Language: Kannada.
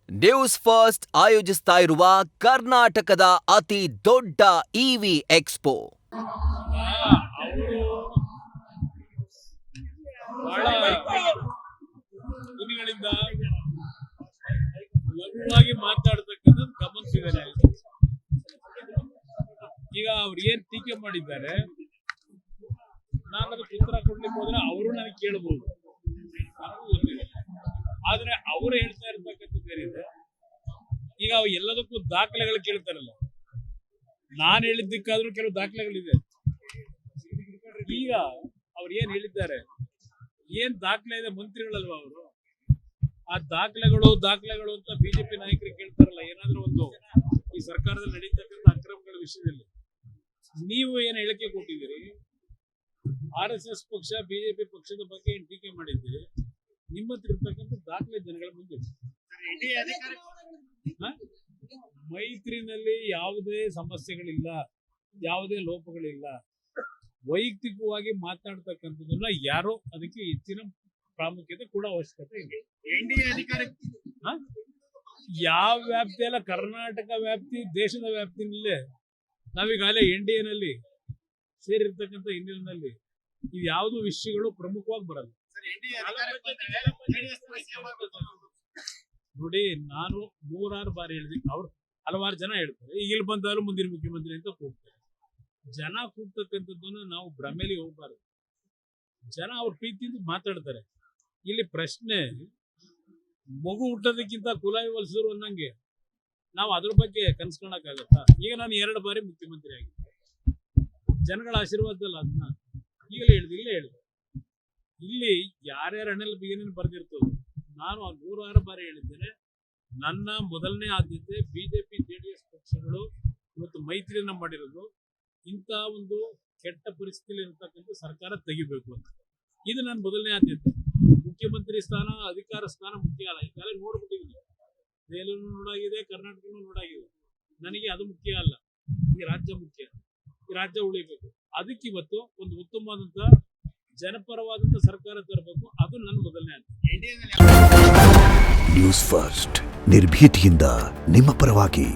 ನ್ಯೂಸ್ ಫಸ್ಟ್ ಆಯೋಜಿಸ್ತಾ ಇರುವ ಕರ್ನಾಟಕದ ಅತಿ ದೊಡ್ಡ ಇವಿ ಎಕ್ಸ್ಪೋ. ದಿನಗಳಿಂದ ಲಘುವಾಗಿ ಮಾತಾಡ್ತಕ್ಕಂಥದ್ದು ಗಮನಿಸಿದ್ದಾರೆ. ಈಗ ಅವ್ರು ಏನ್ ಟೀಕೆ ಮಾಡಿದ್ದಾರೆ, ನಾನು ಅದಕ್ಕೆ ಉತ್ತರ ಕೊಡ್ಲಿಕ್ಕೆ ಹೋದ್ರೆ ಅವರು ನನಗೆ ಕೇಳಬಹುದು, ಆದ್ರೆ ಅವರು ಹೇಳ್ತಾ ಇರ್ತಕ್ಕಂಥದ್ದು ಏನಿದೆ, ಈಗ ಎಲ್ಲದಕ್ಕೂ ದಾಖಲೆಗಳು ಕೇಳ್ತಾರಲ್ಲ, ನಾನು ಹೇಳಿದ್ದಕ್ಕಾದ್ರೂ ಕೆಲವು ದಾಖಲೆಗಳಿದೆ. ಈಗ ಅವ್ರು ಏನ್ ಹೇಳಿದ್ದಾರೆ, ಏನ್ ದಾಖಲೆ ಇದೆ, ಮಂತ್ರಿಗಳಲ್ವಾ ಅವರು, ಆ ದಾಖಲೆಗಳು ಅಂತ ಬಿಜೆಪಿ ನಾಯಕರಿಗೆ ಕೇಳ್ತಾರಲ್ಲ, ಏನಾದ್ರೂ ಒಂದು ಈ ಸರ್ಕಾರದಲ್ಲಿ ನಡೀತಕ್ಕಂಥ ಅಕ್ರಮಗಳ ವಿಷಯದಲ್ಲಿ ನೀವು ಏನ್ ಹೇಳಿಕೆ ಕೊಟ್ಟಿದ್ದೀರಿ, RSS ಪಕ್ಷ ಬಿಜೆಪಿ ಪಕ್ಷದ ಬಗ್ಗೆ ಏನ್ ಟೀಕೆ ಮಾಡಿದ್ದೀರಿ, ನಿಮ್ಮ ಹತ್ರ ಇರ್ತಕ್ಕಂಥ ದಾಖಲೆ ಜನಗಳ ಮುಂದೆ. ಮೈತ್ರಿನಲ್ಲಿ ಯಾವುದೇ ಸಮಸ್ಯೆಗಳಿಲ್ಲ, ಯಾವುದೇ ಲೋಪಗಳಿಲ್ಲ. ವೈಯಕ್ತಿಕವಾಗಿ ಮಾತನಾಡ್ತಕ್ಕಂಥದ್ದನ್ನ ಯಾರೋ ಅದಕ್ಕೆ ಹೆಚ್ಚಿನ ಪ್ರಾಮುಖ್ಯತೆ ಕೂಡ ಅವಶ್ಯಕತೆ ಇದೆ. ಯಾವ ವ್ಯಾಪ್ತಿ ಅಲ್ಲ, ಕರ್ನಾಟಕ ವ್ಯಾಪ್ತಿ, ದೇಶದ ವ್ಯಾಪ್ತಿನಲ್ಲೇ ನಾವೀಗಾಗಲೇ NDAನಲ್ಲಿ ಸೇರಿರ್ತಕ್ಕಂಥ ಹಿನ್ನೆಲೆಯಲ್ಲಿ ಇದು ಯಾವುದು ವಿಷಯಗಳು ಪ್ರಮುಖವಾಗಿ ಬರಲ್ಲ. ನೋಡಿ, ನಾನು 106 ಬಾರಿ ಹೇಳಿದೆ, ಅವ್ರು ಹಲವಾರು ಜನ ಹೇಳ್ತಾರೆ, ಈಗ ಇಲ್ಲಿ ಬಂದಾದ್ರು ಮುಂದಿನ ಮುಖ್ಯಮಂತ್ರಿ ಅಂತ ಕೂಗ್ತಾರೆ. ಜನ ಕೂಗ್ತಕ್ಕಂಥದ್ದನ್ನು ನಾವು ಭ್ರಮೆಲಿ ಹೋಗ್ಬಾರ್ದು. ಜನ ಅವ್ರ ಪ್ರೀತಿಯಿಂದ ಮಾತಾಡ್ತಾರೆ. ಇಲ್ಲಿ ಪ್ರಶ್ನೆ, ಮಗು ಹುಟ್ಟೋದಕ್ಕಿಂತ ಕುಲಾಯಿ ಹೊಲಿಸಿದ್ರು ಅನ್ನಂಗೆ ನಾವು ಅದ್ರ ಬಗ್ಗೆ ಕನ್ಸ್ಕೊಳಕ್ಕಾಗತ್ತಾ? ಈಗ ನಾನು 2 ಬಾರಿ ಮುಖ್ಯಮಂತ್ರಿ ಆಗಿದ್ದೆ, ಜನಗಳ ಆಶೀರ್ವಾದದಲ್ಲ, ಅದನ್ನ ಈಗಲೇ ಹೇಳಿದೆ. ಇಲ್ಲಿ ಯಾರ್ಯಾರ ಹಣೆಯಲ್ಲಿ ಏನೇನು ಬರ್ದಿರ್ತದೆ, ನಾನು 106 ಬಾರಿ ಹೇಳಿದ್ದೇನೆ, ನನ್ನ ಮೊದಲನೇ ಆದ್ಯತೆ ಬಿಜೆಪಿ JDS ಪಕ್ಷಗಳು ಇವತ್ತು ಮೈತ್ರಿಯನ್ನ ಮಾಡಿರೋದು, ಇಂಥ ಒಂದು ಕೆಟ್ಟ ಪರಿಸ್ಥಿತಿಯಲ್ಲಿ ಇರತಕ್ಕಂಥ ಸರ್ಕಾರ ತೆಗಿಬೇಕು ಅಂತ. ಇದು ನನ್ನ ಮೊದಲನೇ ಆದ್ಯತೆ. ಮುಖ್ಯಮಂತ್ರಿ ಸ್ಥಾನ, ಅಧಿಕಾರ ಸ್ಥಾನ ಮುಖ್ಯ ಅಲ್ಲ. ಈಗಾಗಲೇ ನೋಡ್ಬಿಟ್ಟಿದ್ದೀನಿ, ದೆಹಲಿನೂ ನೋಡಾಗಿದೆ, ಕರ್ನಾಟಕನೂ ನೋಡಾಗಿದೆ. ನನಗೆ ಅದು ಮುಖ್ಯ ಅಲ್ಲ, ಈ ರಾಜ್ಯ ಮುಖ್ಯ. ಈ ರಾಜ್ಯ ಉಳಿಬೇಕು. ಅದಕ್ಕೆ ಇವತ್ತು ಒಂದು ಉತ್ತಮವಾದಂತ ಜನಪರವಾದಂತ ಸರ್ಕಾರ ತರಬೇಕು, ಅದು ನನ್ನ ಮೊದಲನೇ ಆದ್ಯತೆ. ನ್ಯೂಸ್ ಫಸ್ಟ್, ನಿರ್ಭೀತಿಯಿಂದ ನಿಮ್ಮ ಪರವಾಗಿ.